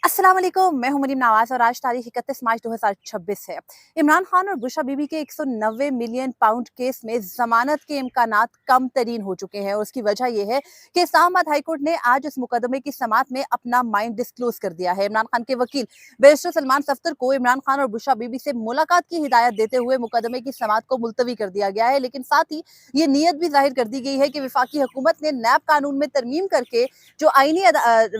अस्सलाम वालेकुम, मैं हूं मरीम नवाज और आज तारीख 31 मार्च 2026 है। इमरान खान और बुशरा बीबी के 190 मिलियन पाउंड केस में जमानत के इम्कानात कम तरीन हो चुके हैं और उसकी वजह यह है कि इस्लामाबाद हाईकोर्ट ने आज इस मुकदमे की समाअत में अपना माइंड डिस्क्लोज कर दिया है। इमरान खान के वकील बैरिस्टर सलमान सफ्तर को इमरान खान और बुशरा बीबी से मुलाकात की हिदायत देते हुए मुकदमे की समाअत को मुलतवी कर दिया गया है, लेकिन साथ ही ये नीयत भी जाहिर कर दी गई है कि विफाकी हुकूमत ने नैब कानून में तरमीम करके जो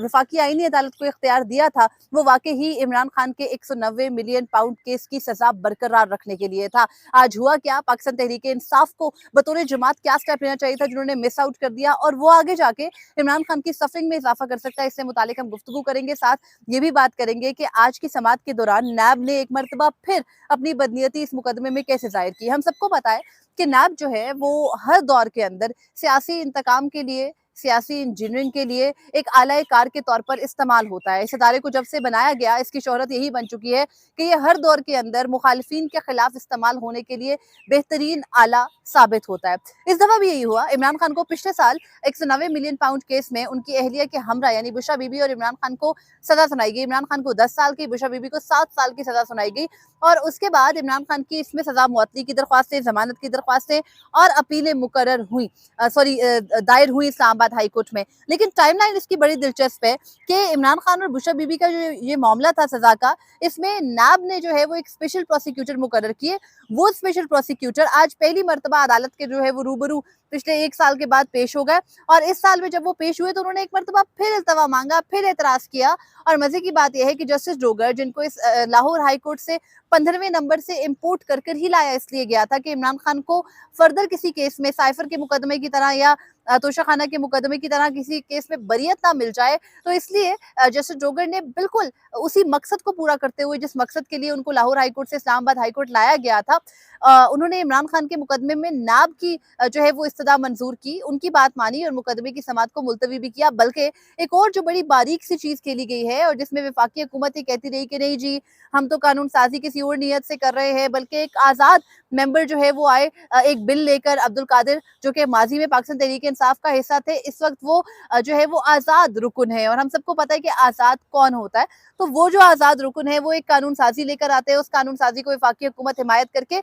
विफाकी आईनी अदालत को इख्तियार दिया था, वो वाकई ही इमरान खान के 190 मिलियन पाउंड केस की सजा बरकरार रखने के लिए था। आज हुआ क्या, पाकिस्तान तहरीक इंसाफ को बतौर जमात क्या स्टेप लेना चाहिए था जिन्होंने मिस आउट कर दिया और वो आगे जाके इमरान खान की सफरिंग में इजाफा कर सकता है, इससे मुतालिक हम गुफ्तगू करेंगे। साथ ये भी बात करेंगे कि आज की समाअत के दौरान नैब ने एक मरतबा फिर अपनी बदनीयती इस मुकदमे में कैसे जाहिर की। हम सबको पता है कि नैब जो है वो हर दौर के अंदर सियासी इंतकाम के लिए, सियासी इंजीनियरिंग के लिए एक आला कार के तौर पर इस्तेमाल होता है। इस इदारे को जब से बनाया गया, इसकी शोहरत यही बन चुकी है कि ये हर दौर के अंदर मुखालिफिन के खिलाफ इस्तेमाल होने के लिए बेहतरीन आला साबित होता है। इस दफा भी यही हुआ। इमरान खान को पिछले साल 190 मिलियन पाउंड केस में उनकी अहलिया के हमरा यानी बुशरा बीबी और इमरान खान को सजा सुनाई गई। इमरान खान को 10 साल की, बुशरा बीबी को 7 साल की सजा सुनाई गई और उसके बाद इमरान खान की इसमें सजा मुअत्तली की दरख्वास्तें, जमानत की दरख्वास्तें और अपीलें मुकर्रर हुई दायर हुई इस्लामाबाद हाई कोर्ट में। लेकिन टाइमलाइन इसकी बड़ी दिलचस्प है कि इमरान खान और बुशरा बीबी का जो ये मामला था सजा का, इसमें नैब ने जो है वो एक स्पेशल प्रोसिक्यूटर मुकर्रर किए। वो स्पेशल प्रोसिक्यूटर आज पहली मर्तबा अदालत के जो है वो रूबरू पिछले 1 साल के बाद पेश हो गए और इस साल में जब वो पेश हुए तो उन्होंने एक मर्तबा फिर इल्तवा मांगा, फिर एतराज किया। और मजे की बात यह है कि जस्टिस डोगर, जिनको इस लाहौर हाई कोर्ट से 15वें नंबर से इम्पोर्ट कर ही लाया इसलिए गया था कि इमरान खान को फर्दर किसी केस में साइफर के मुकदमे की तरह या तोशाखाना के मुकदमे की तरह किसी केस में बरियत ना मिल जाए, तो इसलिए जस्टिस डोगर ने बिल्कुल उसी मकसद को पूरा करते हुए, जिस मकसद के लिए उनको लाहौर हाई कोर्ट से इस्लामाबाद हाई कोर्ट लाया गया था, उन्होंने इमरान खान के मुकदमे में नैब की जो है वो इस्तदा मंजूर की, उनकी बात मानी और मुकदमे की समाअत को मुलतवी भी किया। बल्कि एक और जो बड़ी बारीक सी चीज खेली गई है और जिसमें वफाकी हुकूमत ये कहती रही कि नहीं जी, हम तो कानून साजी किसी और नीयत से कर रहे हैं, बल्कि एक आजाद मेंबर जो है वो आए एक बिल लेकर, अब्दुल कादिर, जो कि माजी में पाकिस्तान तहरीक इंसाफ का हिस्सा थे, इस वक्त वो जो है वो आजाद रुकन है और हम सबको पता है कि आजाद कौन होता है। तो वो जो आजाद रुकन है वो एक कानून साजी लेकर आते हैं, उस कानून साजी को वफाकी हुकूमत हिमायत करके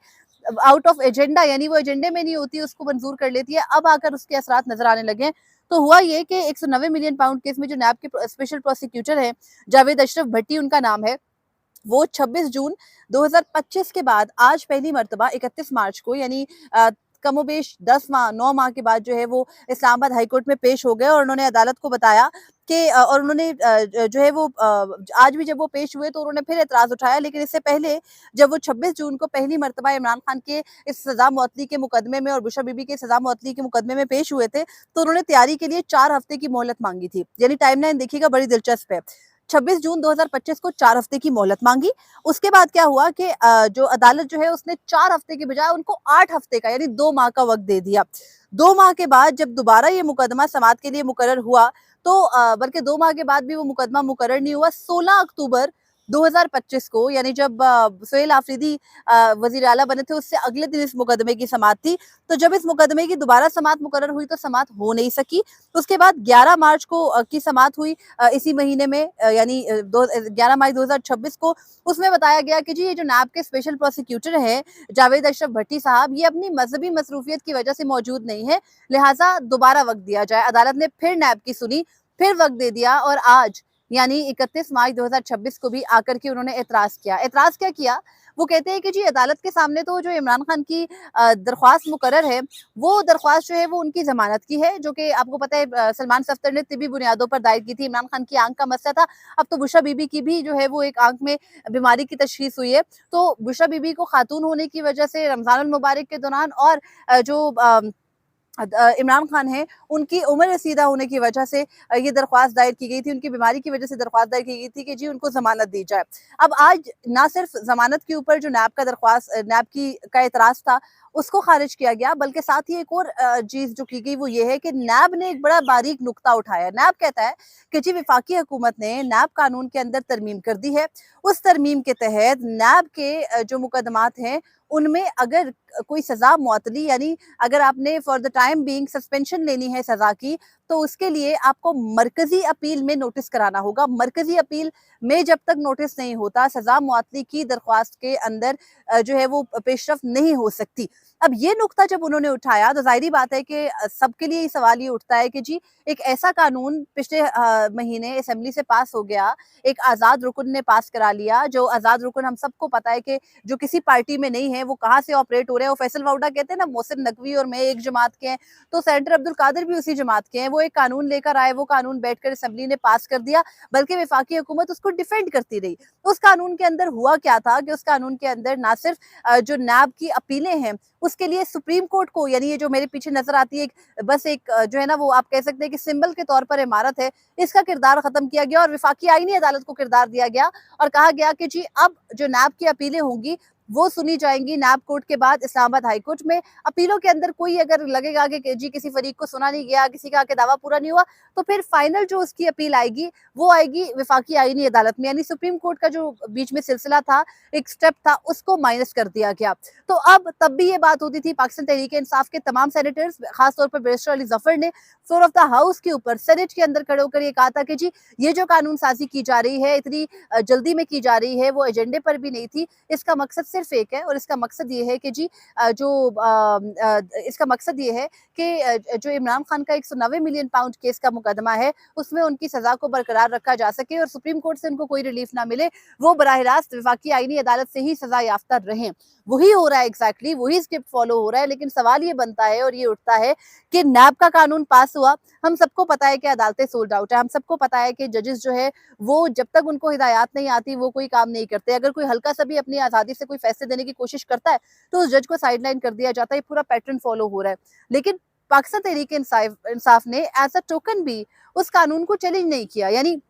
आउट ऑफ एजेंडा यानी वो एजेंडे में नहीं होती, उसको मंजूर कर लेती है। अब आकर उसके असरात नजर आने लगे हैं। तो हुआ ये कि 190 मिलियन पाउंड केस में जो नैब के स्पेशल प्रोसिक्यूटर हैं, जावेद अशरफ भट्टी उनका नाम है, वो 26 जून 2025 के बाद आज पहली मर्तबा 31 मार्च को यानी कमोबेश 10 माह 9 माह के बाद जो है वो इस्लामाबाद हाई कोर्ट में पेश हो गए और उन्होंने अदालत को बताया कि और उन्होंने जो है वो आज भी जब वो पेश हुए तो उन्होंने फिर एतराज उठाया। लेकिन इससे पहले जब वो 26 जून को पहली मर्तबा इमरान खान के इस सजा मुअत्तली के मुकदमे में और बुशरा बीबी के सजा मुअत्तली के मुकदमे में पेश हुए थे, तो उन्होंने तैयारी के लिए 4 हफ्ते की मोहलत मांगी थी। यानी टाइमलाइन देखिएगा, बड़ी दिलचस्प है। 26 जून 2025 को 4 हफ्ते की मोहलत मांगी। उसके बाद क्या हुआ कि जो अदालत जो है उसने 4 हफ्ते की बजाय उनको 8 हफ्ते का यानी 2 माह का वक्त दे दिया। 2 माह के बाद जब दोबारा ये मुकदमा समाअत के लिए मुकर्रर हुआ, तो बल्कि 2 माह के बाद भी वो मुकदमा मुकर्रर नहीं हुआ। 16 अक्टूबर 2025 को यानी जब सुहेल आफरीदी वज़ीर आला बने थे, उससे अगले दिन इस मुकदमे की समाअत थी। तो जब इस मुकदमे की दोबारा समाअत मुकर्रर हुई तो समाअत हो नहीं सकी। उसके बाद 11 मार्च को की समाअत हुई इसी महीने में यानी 11 मार्च 2026 को। उसमें बताया गया कि जी ये जो नैब के स्पेशल प्रोसिक्यूटर हैं जावेद अशरफ भट्टी साहब, ये अपनी मजहबी मसरूफियत की वजह से मौजूद नहीं है, लिहाजा दोबारा वक्त दिया जाए। अदालत ने फिर नैब की सुनी, फिर वक्त दे दिया और आज यानी 31 मार्च 2026 को भी आकर के उन्होंने एतराज किया। एतराज क्या किया? वो कहते हैं कि जी अदालत के सामने तो जो इमरान खान की दरख्वास्त मुकर्रर है, वो दरख्वास्त जो है वो उनकी जमानत की है, जो कि आपको पता है सलमान सफ्तर ने तिबी बुनियादों पर दायर की थी। इमरान खान की आंख का मसला था, अब तो बुशरा बीबी की भी जो है वो एक आंख में बीमारी की तशखीस हुई है। तो बुशरा बीबी को खातून होने की वजह से रमजान अल मुबारक के दौरान और जो इमरान खान हैं, उनकी उम्र रसीदा होने की वजह से ये दरख्वास्त दायर की गई थी, उनकी बीमारी की वजह से दरख्वास्त दायर की गई थी कि जी उनको ज़मानत दी जाए। अब आज ना सिर्फ ज़मानत के ऊपर जो नैब की का एतराज़ था, उसको खारिज किया गया, बल्कि साथ ही एक और चीज़ जो की गई वो ये है कि नैब ने एक बड़ा बारीक नुक्ता उठाया। नैब कहता है कि जी वफाकी हुकूमत ने नैब कानून के अंदर तरमीम कर दी है। उस तरमीम के तहत नैब के जो मुकदमात हैं, उनमें अगर कोई सज़ा मुअत्तली यानी अगर आपने for the time being suspension लेनी है सज़ा की, तो उसके लिए आपको मरकजी अपील में नोटिस कराना होगा। मरकजी अपील में जब तक नोटिस नहीं होता, सजा मुअत्तली की दरख्वास्त के अंदर जो है वो पेशरफ्त नहीं हो सकती। अब ये नुक्ता जब उन्होंने उठाया तो ज़ाहिर बात है कि सबके लिए सवाल ये उठता है कि जी एक ऐसा कानून पिछले महीने असेंबली से पास हो गया, एक आज़ाद रुकन ने पास करा लिया, जो आज़ाद रुकन हम सबको पता है कि जो किसी पार्टी में नहीं है, वो कहाँ से ऑपरेट हो रहे हैं। वो फैसल वाउडा कहते हैं ना, मोहसिन नकवी और मैं एक जमात के हैं, तो सेनेटर अब्दुल कादिर भी उसी जमात के हैं। वो एक कानून लेकर आए, वो कानून बैठकर असेंबली ने पास कर दिया, बल्कि वफाकी हुकूमत उसको डिफेंड करती रही। उस कानून के अंदर हुआ क्या था कि उस कानून के अंदर ना सिर्फ जो नैब की अपीलें हैं, उसके लिए सुप्रीम कोर्ट को, यानी ये जो मेरे पीछे नजर आती है बस एक जो है ना वो आप कह सकते हैं कि सिंबल के तौर पर इमारत है, इसका किरदार खत्म किया गया और विफाकी आईनी अदालत को किरदार दिया गया और कहा गया कि जी अब जो नैब की अपीलें होंगी वो सुनी जाएंगी नैब कोर्ट के बाद इस्लामाबाद हाई कोर्ट में। अपीलों के अंदर कोई अगर लगेगा कि जी किसी फरीक को सुना नहीं गया, किसी का दावा पूरा नहीं हुआ, तो फिर फाइनल जो उसकी अपील आएगी वो आएगी विफाकी आईनी अदालत में। यानी सुप्रीम कोर्ट का जो बीच में सिलसिला था, एक स्टेप था, उसको माइनस कर दिया गया। तो अब तब भी ये बात होती थी, पाकिस्तान तहरीक इंसाफ के तमाम सेनेटर्स, खासतौर पर बैरिस्टर अली जफर ने फ्लोर ऑफ द हाउस के ऊपर सेनेट के अंदर खड़े होकर ये कहा था कि जी ये जो कानून साजी की जा रही है, इतनी जल्दी में की जा रही है, वो एजेंडे पर भी नहीं थी। इसका मकसद सिर्फ एक है और इसका मकसद ये है कि जी इसका मकसद ये है कि जो इमरान खान का 190 मिलियन पाउंड केस का मुकदमा है, उसमें उनकी सजा को बरकरार रखा जा सके और सुप्रीम कोर्ट से उनको कोई रिलीफ ना मिले, वो बराह रास्त विफाकी आईनी अदालत से ही सजा याफ्ता रहें। वही हो रहा है, एग्जैक्टली वही स्क्रिप्ट फॉलो हो रहा है। लेकिन सवाल ये बनता है और ये उठता है कि नैब का कानून पास हुआ, हम सबको पता है कि अदालतें सोल्ड आउट है, हम सबको पता है कि जजेस जो है वो जब तक उनको हिदायत नहीं आती वो कोई काम नहीं करते। अगर कोई हल्का सा भी अपनी आज़ादी से कोई फैसले देने की कोशिश करता है तो उस जज को साइडलाइन कर दिया जाता है। पूरा पैटर्न फॉलो हो रहा है। लेकिन पाकिस्तान तहरीक इंसाफ ने एज अ टोकन भी उस कानून को चैलेंज नहीं किया। यानी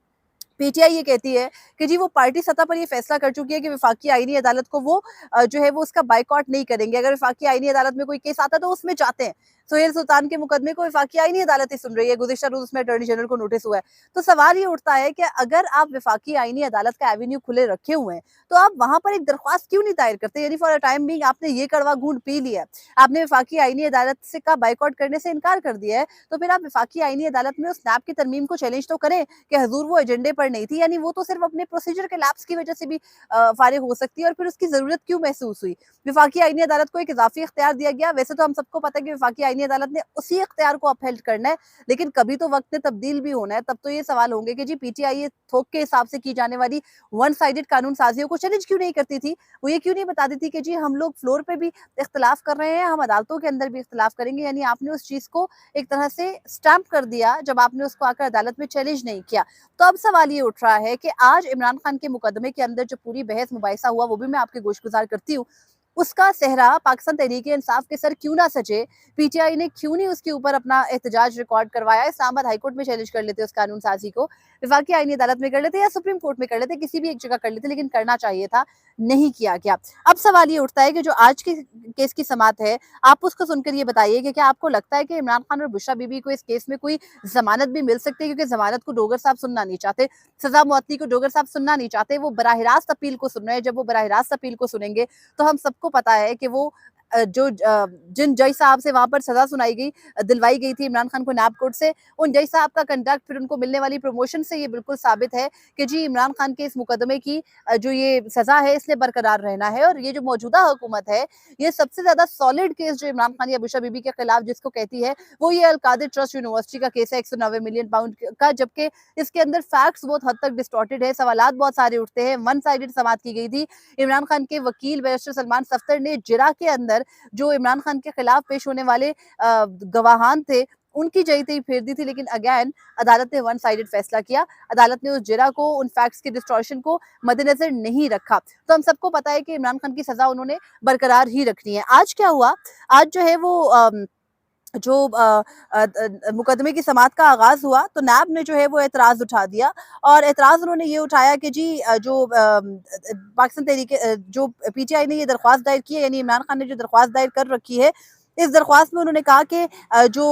पीटीआई ये कहती है कि जी वो पार्टी सतह पर ये फैसला कर चुकी है कि वफाकी आईनी अदालत को वो जो है वो उसका बाइकआउट नहीं करेंगे। अगर वफाकी आईनी अदालत में कोई केस आता है तो उसमें जाते हैं। सोहेल सुल्तान के मुकदमे को वफाकी आईनी अदालत ही सुन रही है, गुज़िश्ता रोज उसमें अटॉर्नी जनरल को नोटिस हुआ है। तो सवाल ये उठता है कि अगर आप वफाकी आईनी अदालत का एवेन्यू खुले रखे हुए हैं तो आप वहां पर एक दरख्वास्त क्यों नहीं दायर करते? यानी फॉर अ टाइम बीइंग आपने ये कड़वा घूंट पी लिया, आपने वफाकी आईनी अदालत से का बाइकआउट करने से इनकार कर दिया है, तो फिर आप वफाकी आईनी अदालत में उस नैब की तरमीम को चैलेंज तो करें कि हजूर वो एजेंडे पर नहीं थी। यानी वो तो सिर्फ अपने प्रोसीजर के लैप्स की वजह से भी फारिग हो सकती है और फिर उसकी जरूरत क्यों महसूस हुई? वफाकी आईनी अदालत को एक इजाफी इख्तियार दिया गया। वैसे तो हम सबको पता है कि वफाकी आईनी अदालत ने उसी इख्तियार को अपहेल्ड करना है, लेकिन कभी तो वक्त ने तब्दील भी होना है। तब तो ये सवाल होंगे कि जी पीटीआई ये थोक के हिसाब से की जाने वाली वन साइडेड कानून साजियों को चैलेंज क्यों नहीं करती थी? वो ये क्यों नहीं बताती थी कि जी हम लोग फ्लोर पे भी इख्तिलाफ कर रहे हैं, हम अदालतों के अंदर भी इख्तिलाफ करेंगे। यानी आपने उस चीज को एक तरह से स्टैंप कर दिया जब आपने उसको आकर अदालत में चैलेंज नहीं किया। तो अब सवाल ये उठ रहा है कि आज इमरान खान के मुकदमे के अंदर जो पूरी बहस मुबाहिसा हुआ वो भी मैं आपके गोशगुजार करती हूँ, उसका सेहरा पाकिस्तान तहरीक इंसाफ के सर क्यों ना सजे? पीटीआई ने क्यों नहीं उसके ऊपर अपना एहतजाज रिकॉर्ड करवाया? इस्लामाबाद हाईकोर्ट में चैलेंज कर लेते उस कानून साजी को, वफाकी आईनी अदालत में कर लेते या सुप्रीम कोर्ट में कर लेते, किसी भी एक जगह कर लेते, लेकिन करना चाहिए था, नहीं किया गया। अब सवाल ये उठता है कि जो आज के केस की समात है, आप उसको सुनकर ये बताइए कि क्या आपको लगता है कि इमरान खान और बुशरा बीबी को इस केस में कोई जमानत भी मिल सकती है? क्योंकि जमानत को डोगर साहब सुनना नहीं चाहते, सजा मुअत्तली को डोगर साहब सुनना नहीं चाहते, वो बराह रास्त अपील को सुन रहे हैं। जब वो बराह रास्त अपील को सुनेंगे तो हम सबको पता है कि वो जिन जज साहब से वहां पर सजा सुनाई गई, दिलवाई गई थी इमरान खान को नैब कोर्ट से, उन जज साहब का कंडक्ट, फिर उनको मिलने वाली प्रमोशन से ये बिल्कुल साबित है कि जी इमरान खान के इस मुकदमे की जो ये सजा है इसने बरकरार रहना है। और ये जो मौजूदा हुकूमत है, ये सबसे ज्यादा सॉलिड केस जो इमरान खान या बुशरा बीबी के खिलाफ जिसको कहती है, वो ये अलकादिर ट्रस्ट यूनिवर्सिटी का केस है 190 मिलियन पाउंड का। जबकि इसके अंदर फैक्ट्स बहुत हद तक डिस्टॉर्टेड है, सवालात बहुत सारे उठते हैं, वन साइडेड समात की गई थी। इमरान खान के वकील बैरिस्टर सलमान सफ्तर ने जिरा के अंदर जो इमरान खान के खिलाफ पेश होने वाले गवाहान थे उनकी जई तई फेर दी थी। लेकिन अगेन अदालत ने वन साइडेड फैसला किया। अदालत ने उस जिरा को, उन फैक्ट्स के डिस्टॉर्शन को मद्देनजर नहीं रखा। तो हम सबको पता है कि इमरान खान की सजा उन्होंने बरकरार ही रखनी है। आज क्या हुआ? आज जो है वो जो मुकदमे की समात का आगाज हुआ तो नैब ने जो है वो एतराज उठा दिया और एतराज उन्होंने ये उठाया कि जी जो पाकिस्तान तहरीक जो पीटीआई ने ये दरख्वास्त दायर की है, यानी इमरान खान ने जो दरख्वास्त दायर कर रखी है, इस दरख्वास्त में उन्होंने कहा कि जो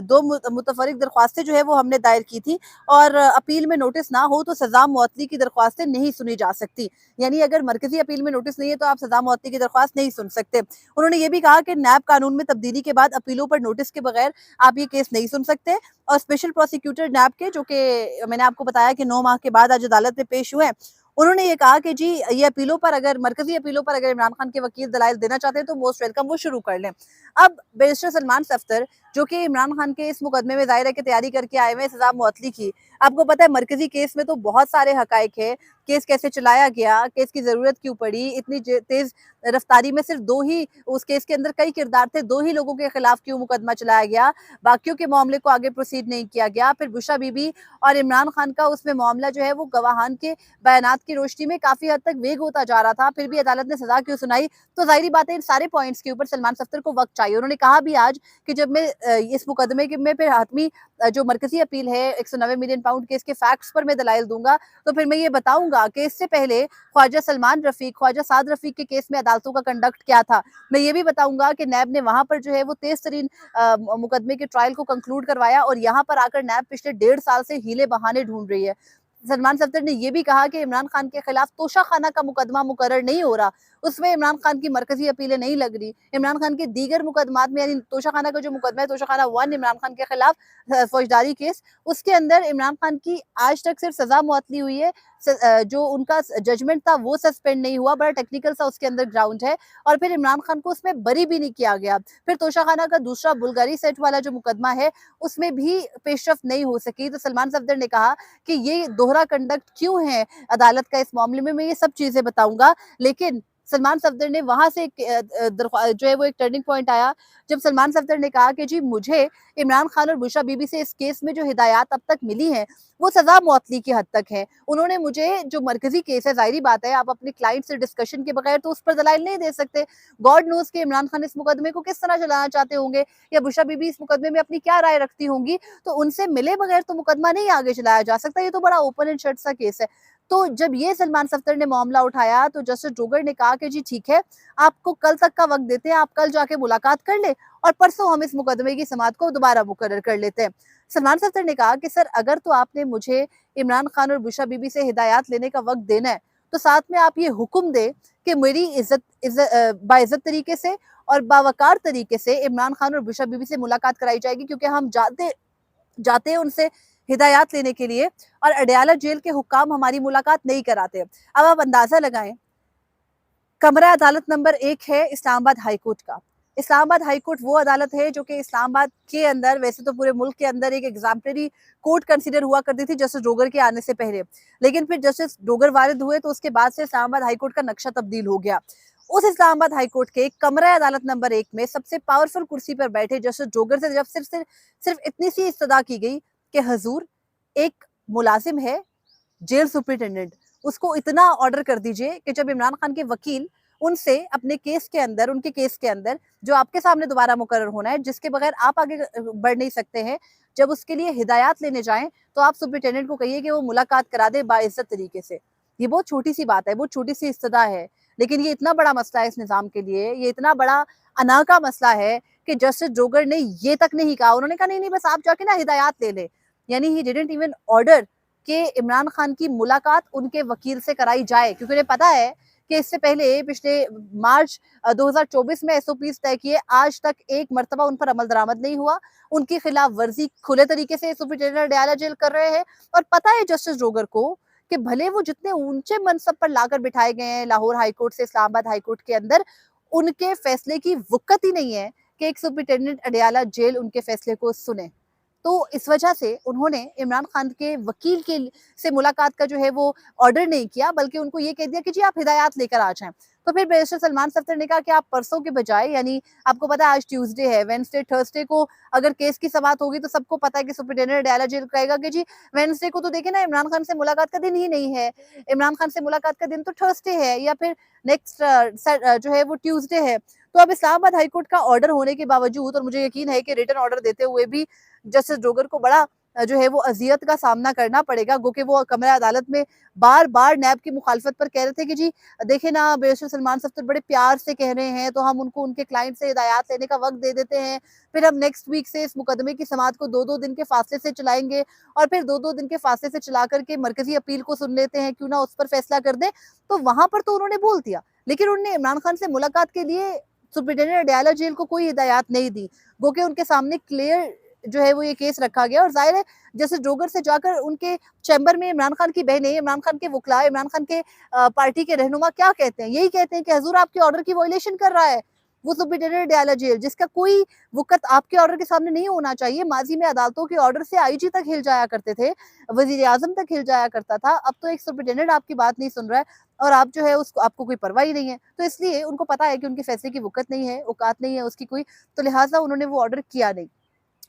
दो मुतफरिक दरख्वास्तें जो है वो हमने दायर की थी और अपील में नोटिस ना हो तो सजा मुअत्तली की दरख्वास्तें नहीं सुनी जा सकती। यानी अगर मरकजी अपील में नोटिस नहीं है तो आप सजा मुअत्तली की दरख्वास्त नहीं सुन सकते। उन्होंने ये भी कहा कि नैब कानून में तब्दीली के बाद अपीलों पर नोटिस के बगैर आप ये केस नहीं सुन सकते और स्पेशल प्रोसिक्यूटर नैब के, जो कि मैंने आपको बताया कि 9 माह के बाद आज अदालत में पेश हुए हैं, उन्होंने ये कहा कि जी ये अपीलों पर अगर मरकजी अपीलों पर अगर इमरान खान के वकील दलाइल देना चाहते हैं तो मोस्ट वेलकम, वो शुरू कर लें। अब बैरिस्टर सलमान सफ्दर, जो कि इमरान खान के इस मुकदमे में ज़ाहिर है कि तैयारी करके आए हुए हैं सज़ा मुअत्तली की। आपको पता है मरकजी केस में तो बहुत सारे हकाइक है, केस कैसे चलाया गया, केस की ज़रूरत क्यों पड़ी, इतनी तेज़ रफ्तारी में सिर्फ 2 ही, उस केस के अंदर कई किरदार थे, 2 ही लोगों के खिलाफ क्यों मुकदमा चलाया गया, बाकियों के मामले को आगे प्रोसीड नहीं किया गया। फिर बुशरा बीबी और इमरान खान का उसमें मामला जो है वो गवाहान के बयानात की रोशनी में काफ़ी हद तक वेग होता जा रहा था, फिर भी अदालत ने सज़ा क्यों सुनाई? तो ज़ाहिर-सी बात है इन सारे पॉइंट्स के ऊपर सलमान सफ्दर को वक़्त चाहिए। उन्होंने कहा भी आज कि जब मैं इस मुकदमे के में फिर हतमी जो मरकज़ी अपील है 190 मिलियन पाउंड केस के फैक्ट्स पर मैं दलाइल दूँगा, तो फिर मैं ये बताऊँगा कि इससे पहले ख्वाजा सलमान रफ़ीक, ख्वाजा साद रफ़ीक के केस में अदालतों का कंडक्ट क्या था। मैं ये भी बताऊँगा कि नैब ने वहाँ पर जो है वो तेज़ तरीन मुकदमे के ट्रायल को कंक्लूड करवाया और यहाँ पर आकर नैब पिछले 1.5 साल से हीले-बहाने ढूँढ रही है। सलमान सफ्दर ने ये भी कहा कि इमरान खान के खिलाफ तोशाखाना का मुकदमा मुकर्रर नहीं हो रहा, उसमें इमरान खान की मरकज़ी अपीलें नहीं लग रही। इमरान खान के दीगर मुकदमात में यानी तोशाखाना का जो मुकदमा है, तोशाखाना 1 इमरान खान के खिलाफ फौजदारी केस, उसके अंदर इमरान खान की आज तक सिर्फ सज़ा मुअत्तली हुई है। जो उनका जजमेंट था वो सस्पेंड नहीं हुआ, बड़ा टेक्निकल सा उसके अंदर ग्राउंड है और फिर इमरान खान को उसमें बरी भी नहीं किया गया। फिर तोशाखाना का दूसरा बुल्गारी सेट वाला जो मुकदमा है, उसमें भी पेशरफ्त नहीं हो सकी। तो सलमान सफ्दर ने कहा कि ये दोहरा कंडक्ट क्यों है अदालत का इस मामले में, मैं ये सब चीज़ें बताऊँगा। लेकिन सलमान सफ्दर ने वहाँ से एक जो है वो एक टर्निंग पॉइंट आया, जब सलमान सफ्दर ने कहा कि जी मुझे इमरान खान और बुशरा बीबी से इस केस में जो हिदायत अब तक मिली हैं, वो सज़ा मुअत्तली की हद तक है। उन्होंने मुझे जो मरकज़ी केस है, ज़ाहिर-सी बात है आप अपने क्लाइंट से डिस्कशन के बगैर तो उस पर दलाइल नहीं दे सकते। गॉड नोज़ कि इमरान खान इस मुकदमे को किस तरह चलाना चाहते होंगे या बुशरा बीबी इस मुकदमे में अपनी क्या राय रखती होंगी, तो उनसे मिले बगैर तो मुकदमा नहीं आगे चलाया जा सकता, ये तो बड़ा ओपन एंड शट सा केस है। तो जब ये सलमान सफ्दर ने मामला उठाया तो जस्टिस डोगर ने कहा कि जी ठीक है, आपको कल तक का वक़्त देते हैं, आप कल जाके मुलाकात कर लें और परसों हम इस मुकदमे की समाअत को दोबारा मुकर्रर कर लेते हैं। सलमान सफ्दर ने कहा कि सर अगर तो आपने मुझे इमरान खान और बुशरा बीबी से हिदायत लेने का वक़्त देना है, तो साथ में आप ये हुक्म दें कि मेरी बाइज़्ज़त तरीके से और बावक़ार तरीके से इमरान खान और बुशरा बीबी से मुलाकात कराई जाएगी, क्योंकि हम जाते जाते हैं उनसे हिदायत लेने के लिए और अडयाला जेल के हुक्काम हमारी मुलाकात नहीं कराते। अब आप अंदाज़ा लगाएँ, कमरा अदालत नंबर 1 है इस्लामाबाद हाई कोर्ट का। इस्लामाबाद हाई कोर्ट वो अदालत है जो कि इस्लामाबाद के अंदर, वैसे तो पूरे मुल्क के अंदर एक एग्ज़ाम्पलरी कोर्ट कंसिडर हुआ करती थी जस्टिस डोगर के आने से पहले। लेकिन फिर जस्टिस डोगर वारिद हुए तो उसके बाद से इस्लामाबाद हाई कोर्ट का नक्शा तब्दील हो गया। उस इस्लामाबाद हाई कोर्ट के कमरा अदालत नंबर 1 में सबसे पावरफुल कुर्सी पर बैठे जस्टिस डोगर से जब सिर्फ इतनी सी इस्तदा की गई कि हज़ूर, एक मुलाज़िम है जेल सुपरिटेंडेंट, उसको इतना ऑर्डर कर दीजिए कि जब इमरान खान के वकील उनसे अपने केस के अंदर, उनके केस के अंदर जो आपके सामने दोबारा मुकर्रर होना है, जिसके बगैर आप आगे बढ़ नहीं सकते हैं, जब उसके लिए हिदायत लेने जाएँ, तो आप सुपरिटेंडेंट को कहिए कि वो मुलाकात करा दे बाइज़्ज़त तरीके से। ये बहुत छोटी-सी बात है, बहुत छोटी-सी इस्तदा है, लेकिन ये इतना बड़ा मसला है इस निज़ाम के लिए, ये इतना बड़ा अना का मसला है कि जस्टिस डोगर ने ये तक नहीं कहा। उन्होंने कहा, "नहीं-नहीं, बस आप जाके ना हिदायत ले लें।" यानी ही डिडन्ट इवन ऑर्डर कि इमरान खान की मुलाकात उनके वकील से कराई जाए, क्योंकि उन्हें पता है कि इससे पहले पिछले मार्च 2024 में एसओपीज़ तय किए, आज तक एक मर्तबा उन पर अमल दरामद नहीं हुआ। उनकी खिलाफ वर्जी खुले तरीके से सुपरिटेंडेंट अडयाला जेल कर रहे हैं और पता है जस्टिस डोगर को कि भले वो जितने ऊंचे मनसब पर लाकर बिठाए गए हैं लाहौर हाई कोर्ट से इस्लामाबाद हाई कोर्ट के अंदर, उनके फैसले की वक़्त ही नहीं है कि एक सुपरिटेंडेंट अडयाला जेल उनके फैसले को सुने। तो इस वजह से उन्होंने इमरान खान के वकील के से मुलाकात का जो है वो ऑर्डर नहीं किया, बल्कि उनको ये कह दिया कि जी आप हिदायत लेकर आ जाएँ। तो फिर बैरिस्टर सलमान सफ्दर ने कहा कि आप परसों के बजाय, यानी आपको पता है आज ट्यूसडे है, वेडनेसडे, थर्सडे को अगर केस की समाअत होगी तो सबको पता है कि सुपरिटेंडेंट अडयाला जेल कहेगा कि जी वेडनेसडे को तो देखिए ना इमरान खान से मुलाकात का दिन ही नहीं है। इमरान खान से मुलाकात का दिन तो थर्सडे है या फिर नेक्स्ट जो है वो ट्यूसडे है। तो अब इस्लामाबाद हाई कोर्ट का ऑर्डर होने के बावजूद, और मुझे यकीन है कि रिटन ऑर्डर देते हुए भी जस्टिस डोगर को बड़ा जो है वो अजियत का सामना करना पड़ेगा। गो के वो कमरा अदालत में बार-बार नैब की मुखालफत पर कह रहे थे कि जी देखें ना, बैरिस्टर सलमान सफ्दर बड़े प्यार से कह रहे हैं, तो हम उनको उनके क्लाइंट से हिदायत लेने का वक़्त दे देते हैं। फिर हम नेक्स्ट वीक से इस मुकदमे की समाअत को 2-2 दिन के फासले से चलाएँगे और फिर 2-2 दिन के फासले से चला कर के मरकज़ी अपील को सुन लेते हैं, क्यों ना उस पर फैसला कर दें। तो वहाँ पर तो उन्होंने बोल दिया, लेकिन उन्होंने इमरान खान से मुलाकात के लिए सुप्रिंटेंडेंट अडयाला जेल को कोई हिदायत नहीं दी। गो के उनके सामने क्लियर जो है वो ये केस रखा गया और ज़ाहिर है जैसे ड्रोगर से जाकर उनके चैम्बर में इमरान खान की बहनें, इमरान खान के वुकला, इमरान खान के पार्टी के रहनुमा क्या कहते हैं? यही कहते हैं कि हुज़ूर आपके ऑर्डर की वायलेशन कर रहा है। वो सुप्रिंटेंडेंट अडयाला जेल जिसका कोई वक़्त आपके ऑर्डर के सामने नहीं होना चाहिए। माज़ी में अदालतों के ऑर्डर से आईजी तक हिल जाया करते थे, वज़ीर-ए-आज़म तक हिल जाया करता था। अब तो एक सुप्रिंटेंडेंट आपकी बात नहीं सुन रहा है और आप जो है उसको आपको कोई परवाह ही नहीं है। तो इसलिए उनको पता है कि उनके फैसले की वक़्त नहीं है, औकात नहीं है उसकी कोई, तो लिहाज़ा उन्होंने वो ऑर्डर किया नहीं।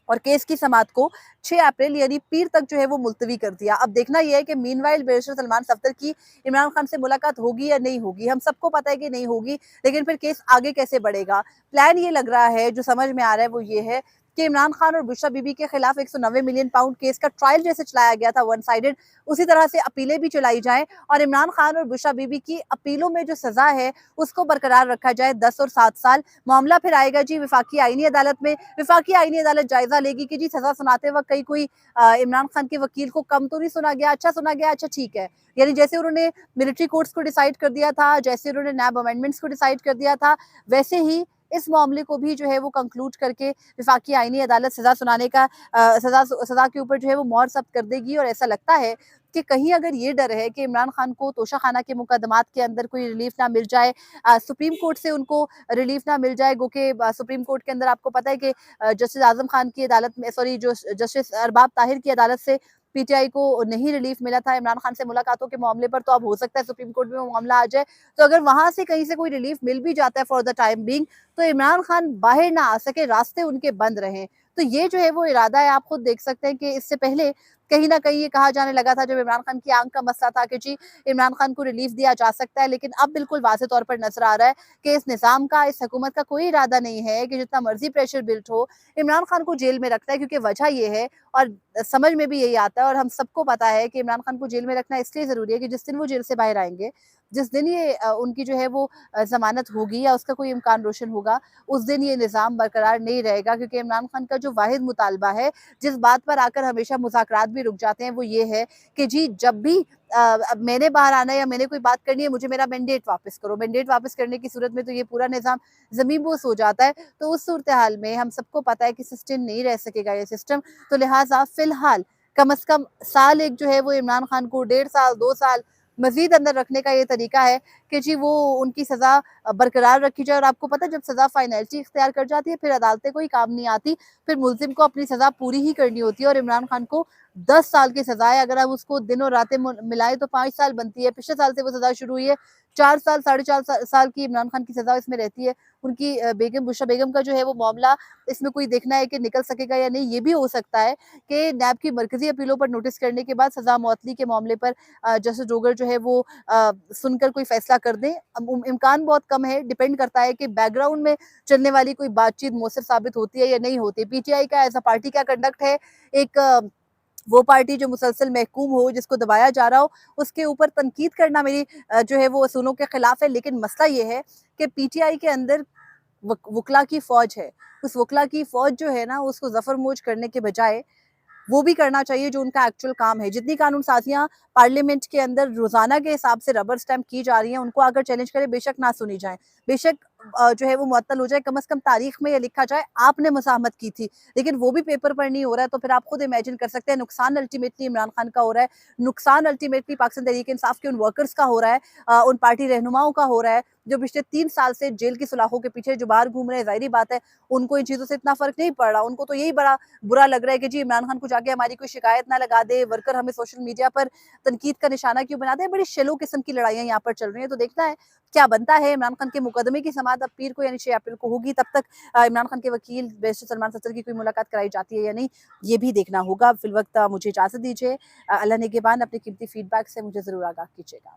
और केस की समाअत को 6 अप्रैल यानी पीर तक जो है वो मुलतवी कर दिया। अब देखना यह है कि मीनवाइल बैरिस्टर सलमान सफ्दर की इमरान खान से मुलाकात होगी या नहीं होगी। हम सबको पता है कि नहीं होगी, लेकिन फिर केस आगे कैसे बढ़ेगा? प्लान ये लग रहा है, जो समझ में आ रहा है वो ये है कि इमरान खान और बुशरा बीबी के खिलाफ 190 मिलियन पाउंड केस का ट्रायल जैसे चलाया गया था वन साइडेड, उसी तरह से अपीलें भी चलाई जाएं और इमरान खान और बुशरा बीबी की अपीलों में जो सजा है उसको बरकरार रखा जाए 10 और 7 साल। मामला फिर आएगा जी विफाकी आईनी अदालत में। विफाकी आईनी अदालत जायजा लेगी कि जी सजा सुनाते वक्त कहीं कोई इमरान खान के वकील को कम तो नहीं सुना गया, अच्छा सुना गया, अच्छा ठीक है। यानी जैसे उन्होंने मिलिट्री कोर्ट्स को डिसाइड कर दिया था, जैसे उन्होंने नैब अमेंडमेंट्स को डिसाइड कर दिया था, वैसे ही इस मामले को भी जो है वो कंक्लूड करके विफाकी आईनी अदालत सजा सुनाने का सजा के ऊपर जो है वो मोहर जब्त कर देगी। और ऐसा लगता है कि कहीं अगर ये डर है कि इमरान खान को तोशाखाना के मुकदमात के अंदर कोई रिलीफ ना मिल जाए, सुप्रीम कोर्ट से उनको रिलीफ ना मिल जाए, गो के सुप्रीम कोर्ट के अंदर आपको पता है कि जस्टिस आजम खान की अदालत में, सॉरी, जो जस्टिस अरबाब ताहिर की अदालत से पीटीआई को नहीं रिलीफ मिला था इमरान खान से मुलाकातों के मामले पर, तो अब हो सकता है सुप्रीम कोर्ट में वो मामला आ जाए। तो अगर वहां से कहीं से कोई रिलीफ मिल भी जाता है फॉर द टाइम बीइंग, तो इमरान खान बाहर ना आ सके, रास्ते उनके बंद रहें। तो ये जो है वो इरादा है। आप खुद देख सकते हैं कि इससे पहले कहीं ना कहीं ये कहा जाने लगा था, जब इमरान खान की आंख का मसला था, कि जी इमरान खान को रिलीफ दिया जा सकता है, लेकिन अब बिल्कुल वाज़ेह तौर पर नजर आ रहा है कि इस निज़ाम का, इस हुकूमत का कोई इरादा नहीं है कि जितना मर्जी प्रेशर बिल्ट हो इमरान खान को जेल में रखना है। क्योंकि वजह ये है, और समझ में भी यही आता है और हम सबको पता है, कि इमरान खान को जेल में रखना इसलिए ज़रूरी है कि जिस दिन वो जेल से बाहर आएंगे, जिस दिन ये उनकी जो है वो ज़मानत होगी या उसका कोई इम्कान रोशन होगा, उस दिन ये निज़ाम बरकरार नहीं रहेगा। क्योंकि इमरान खान का जो वाहिद मुतालबा है, जिस बात पर आकर हमेशा मुज़ाकरात भी रुक जाते हैं, वो ये है कि जी जब भी अब मैंने बाहर आना है या मैंने कोई बात करनी है, मुझे मेरा मैंडेट वापस करो। मैंडेट वापस करने की सूरत में तो ये पूरा निज़ाम ज़मीन-बोस हो जाता है। तो उस सूरत हाल में हम सबको पता है कि सस्टेन नहीं रह सकेगा ये सिस्टम। तो लिहाजा फ़िलहाल कम से कम साल एक जो है वो इमरान खान को, 1.5 साल, 2 साल मज़ीद अंदर रखने का ये तरीका है कि जी वो उनकी सज़ा बरकरार रखी जाए। और आपको पता है, जब सज़ा फाइनैलिटी इख्तियार कर जाती है, फिर अदालतें कोई काम नहीं आती, फिर मुल्ज़िम को अपनी सज़ा पूरी ही करनी होती है। और इमरान खान को 10 साल की सज़ा है। अगर आप उसको दिन और रातें मिलाएँ तो 5 साल बनती है। पिछले साल से वो सज़ा शुरू हुई है। 4 साल, साढ़े 4 साल की इमरान खान की सज़ा इसमें रहती है। उनकी बेगम, बुशरा बेगम का जो है वो मामला, इसमें कोई देखना है कि निकल सकेगा या नहीं। ये भी हो सकता है कि नैब की मरकज़ी अपीलों पर नोटिस करने के बाद सज़ा मुअत्तली के मामले पर जस्टिस डोगर जो है वो सुनकर कोई फैसला कर दें। इम्कान बहुत कम है, डिपेंड करता है कि बैकग्राउंड में चलने वाली कोई बातचीत मौसर साबित होती है या नहीं होती। पीटीआई का एज़ अ पार्टी क्या कंडक्ट है, एक वो पार्टी जो मुसलसल महकूम हो, जिसको दबाया जा रहा हो, उसके ऊपर तनकीद करना मेरी जो है वो असूलों के खिलाफ है। लेकिन मसला ये है कि पीटीआई के अंदर वकला की फौज है। उस वकला की फौज जो है ना, उसको जफर मोज करने के बजाय वो भी करना चाहिए जो उनका एक्चुअल काम है। जितनी कानून साजियाँ पार्लियामेंट के अंदर रोजाना के हिसाब से रबर स्टैम्प की जा रही हैं, उनको अगर चैलेंज करें, बेशक ना सुनी जाए, बेशक जो है वो मुअत्तल हो जाए, कम से कम तारीख में ये लिखा जाए आपने मुज़ाहमत की थी। लेकिन वो भी पेपर पर नहीं हो रहा है, तो फिर आप खुद इमेजिन कर सकते हैं नुकसान अल्टीमेटली इमरान खान का हो रहा है, नुकसान अल्टीमेटली पाकिस्तान तहरीक इंसाफ के उन वर्कर्स का हो रहा है, उन पार्टी रहनुमाओं का हो रहा है, जो पिछले 3 साल से जेल की सुलाखों के पीछे जो बाहर घूम रहे हैं। ज़ाहिर बात है उनको इन चीज़ों से इतना फ़र्क नहीं पड़ रहा। उनको तो यही बड़ा बुरा लग रहा है कि जी इमरान खान को जाके हमारी कोई शिकायत ना लगा दे, वर्कर हमें सोशल मीडिया पर तनकीद का निशाना क्यों बना दे। बड़ी शैलो किस्म की लड़ाइयाँ यहाँ पर चल रही हैं। तो देखना है क्या बनता है। इमरान खान के मुकदमे की समाअत अब पीर को यानी 6 अप्रैल को होगी। तब तक इमरान खान के वकील बैरिस्टर सलमान सत्तर की कोई मुलाकात कराई जाती है या नहीं, ये भी देखना होगा। फिलवक्त मुझे इजाज़त दीजिए। अल्लाह निगहबान। अपने कीमती फीडबैक से मुझे ज़रूर आगाह कीजिएगा।